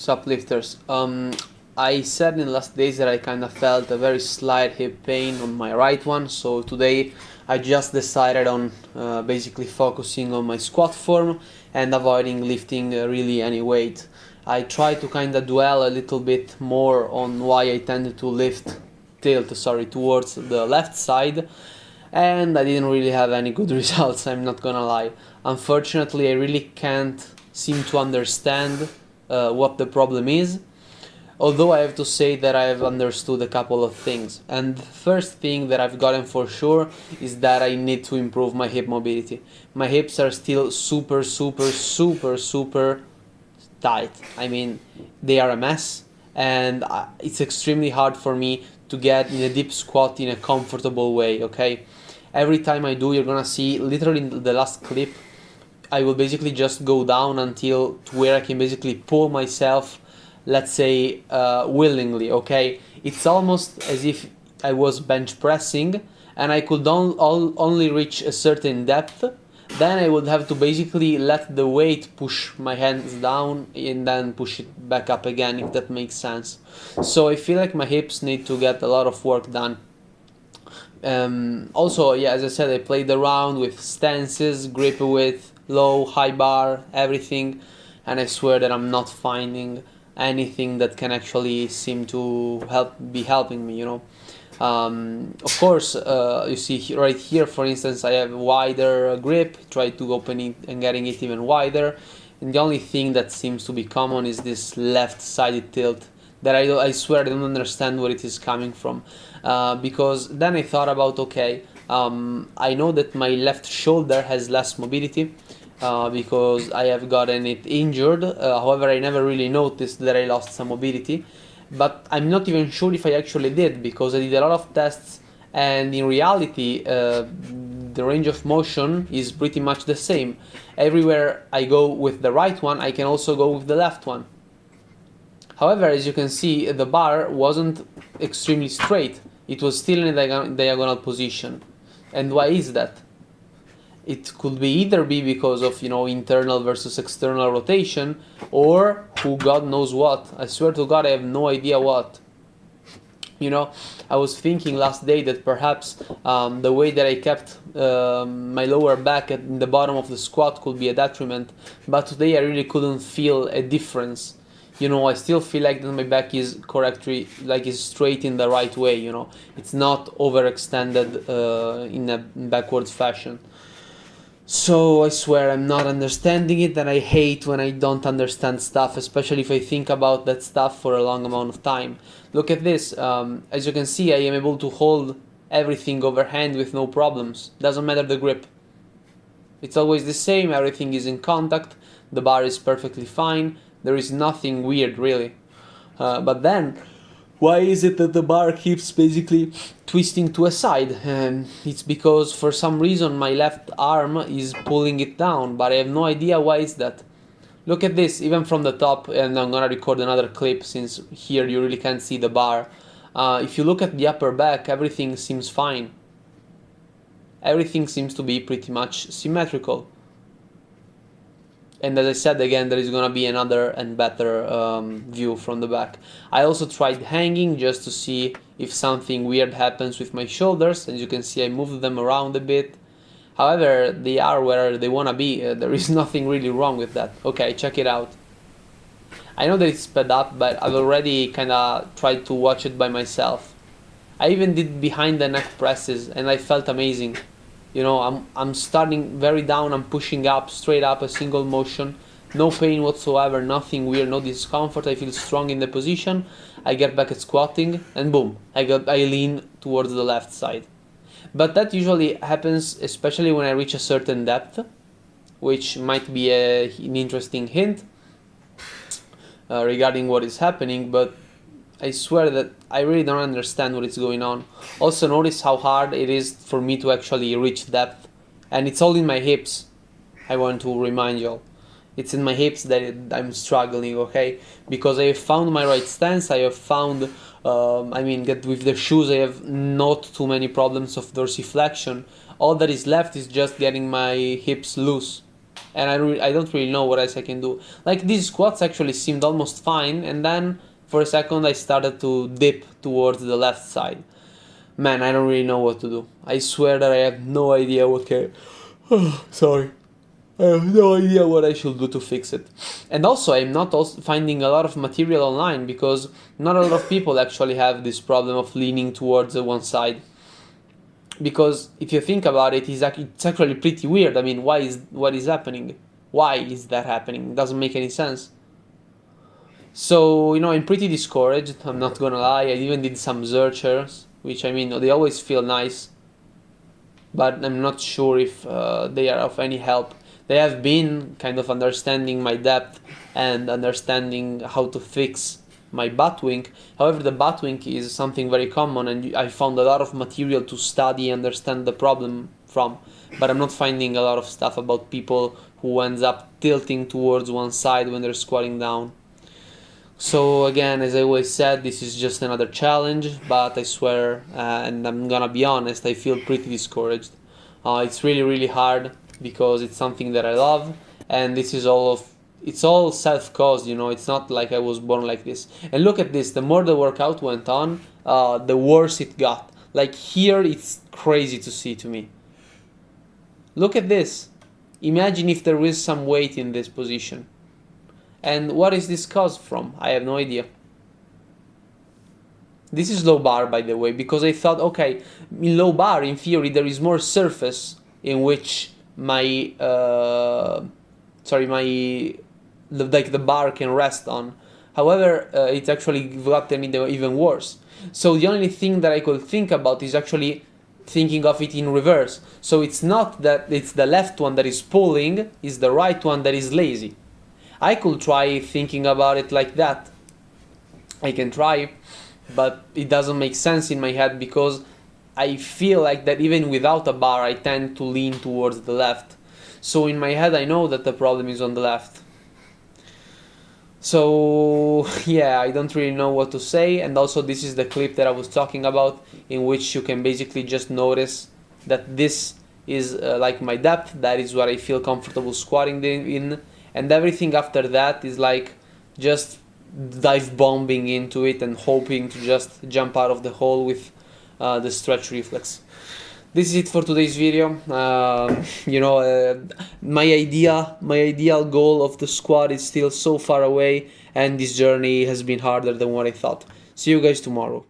Suplifters. I said in the last days that I kind of felt a very slight hip pain on my right one, so today I just decided on basically focusing on my squat form and avoiding lifting really any weight. I try to kind of dwell a little bit more on why I tend to tilt towards the left side, and I didn't really have any good results, I'm not gonna lie. Unfortunately, I really can't seem to understand what the problem is, although I have to say that I have understood a couple of things. And the first thing that I've gotten for sure is that I need to improve my hip mobility. My hips are still super tight. I mean, they are a mess, and it's extremely hard for me to get in a deep squat in a comfortable way, okay? Every time I do, you're gonna see, literally in the last clip, I will basically just go down until to where I can basically pull myself, let's say, willingly, okay? It's almost as if I was bench pressing and I could only reach a certain depth. Then I would have to basically let the weight push my hands down and then push it back up again, if that makes sense. So I feel like my hips need to get a lot of work done. Also, yeah, as I said, I played around with stances, grip width, low, high bar, everything, and I swear that I'm not finding anything that can actually seem to be helping me, you know. Of course, you see right here, for instance, I have wider grip, try to open it and getting it even wider, and the only thing that seems to be common is this left-sided tilt that I swear I don't understand where it is coming from. Because then I thought about, okay, I know that my left shoulder has less mobility because I have gotten it injured. However, I never really noticed that I lost some mobility, but I'm not even sure if I actually did, because I did a lot of tests, and in reality the range of motion is pretty much the same. Everywhere I go with the right one, I can also go with the left one. However, as you can see, the bar wasn't extremely straight. It was still in a diagonal position. And why is that? It could be either be because of, you know, internal versus external rotation, or who God knows what. I swear to God, I have no idea what. You know, I was thinking last day that perhaps the way that I kept my lower back in the bottom of the squat could be a detriment, but today I really couldn't feel a difference. You know, I still feel like that my back is is straight in the right way, you know. It's not overextended in a backwards fashion. So I swear I'm not understanding it, and I hate when I don't understand stuff, especially if I think about that stuff for a long amount of time. Look at this. As you can see, I am able to hold everything overhand with no problems. Doesn't matter the grip. It's always the same, everything is in contact, the bar is perfectly fine, there is nothing weird really. But then, why is it that the bar keeps basically twisting to a side? It's because for some reason my left arm is pulling it down, but I have no idea why is that. Look at this, even from the top, and I'm gonna record another clip since here you really can't see the bar. If you look at the upper back, everything seems fine. Everything seems to be pretty much symmetrical. And as I said, again, there is gonna be another and better view from the back. I also tried hanging just to see if something weird happens with my shoulders. As you can see, I moved them around a bit. However, they are where they wanna be. There is nothing really wrong with that. Okay, check it out. I know that it's sped up, but I've already kinda tried to watch it by myself. I even did behind the neck presses, and I felt amazing. You know, I'm starting very down, I'm pushing up, straight up, a single motion, no pain whatsoever, nothing weird, no discomfort, I feel strong in the position, I get back at squatting, and boom, I lean towards the left side. But that usually happens, especially when I reach a certain depth, which might be an interesting hint regarding what is happening, but I swear that I really don't understand what is going on. Also, notice how hard it is for me to actually reach depth. And it's all in my hips. I want to remind y'all. It's in my hips that I'm struggling, okay? Because I have found my right stance. I have found, that with the shoes I have not too many problems of dorsiflexion. All that is left is just getting my hips loose. and I don't really know what else I can do. Like, these squats actually seemed almost fine, and then for a second I started to dip towards the left side. Man, I don't really know what to do. I swear that I have no idea what can. Sorry. I have no idea what I should do to fix it. And also, I'm not also finding a lot of material online, because not a lot of people actually have this problem of leaning towards the one side. Because if you think about it, it's actually pretty weird. I mean, what is happening? Why is that happening? It doesn't make any sense. So, I'm pretty discouraged, I'm not gonna lie. I even did some searchers, which, I mean, they always feel nice, but I'm not sure if they are of any help. They have been kind of understanding my depth and understanding how to fix my butt wink. However, the butt wink is something very common, and I found a lot of material to study and understand the problem from, but I'm not finding a lot of stuff about people who ends up tilting towards one side when they're squatting down. So again, as I always said, this is just another challenge, but I swear, and I'm gonna be honest, I feel pretty discouraged. It's really hard, because it's something that I love, and it's all self-caused, it's not like I was born like this. And look at this, the more the workout went on, the worse it got. Like, here, it's crazy to see to me. Look at this. Imagine if there is some weight in this position. And what is this caused from? I have no idea. This is low bar, by the way, because I thought, okay, in low bar, in theory, there is more surface in which the bar can rest on. However, it's actually gotten even worse. So the only thing that I could think about is actually thinking of it in reverse. So it's not that it's the left one that is pulling, it's the right one that is lazy. I could try thinking about it like that. I can try, but it doesn't make sense in my head, because I feel like that even without a bar, I tend to lean towards the left. So in my head, I know that the problem is on the left. So yeah, I don't really know what to say. And also, this is the clip that I was talking about, in which you can basically just notice that this is like my depth. That is what I feel comfortable squatting in. And everything after that is like just dive bombing into it and hoping to just jump out of the hole with the stretch reflex. This is it for today's video. My ideal goal of the squat is still so far away, and this journey has been harder than what I thought. See you guys tomorrow.